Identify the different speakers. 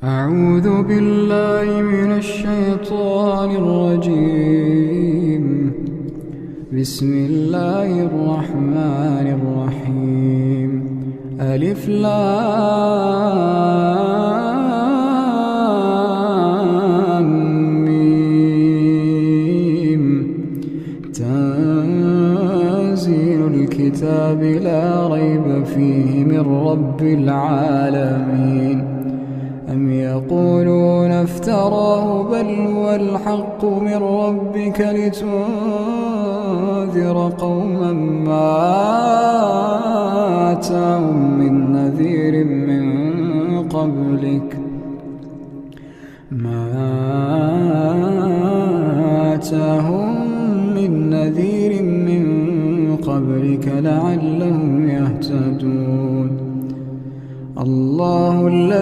Speaker 1: أعوذ بالله من الشيطان الرجيم. بسم الله الرحمن الرحيم. ألف لام ميم. تنزيل الكتاب لا ريب فيه من رب العالمين. أم يقولون افتراه بل هو الحق من ربك لتنذر قوما ما آتاهم من نذير من قبلك لعلهم يهتدون. الله الذي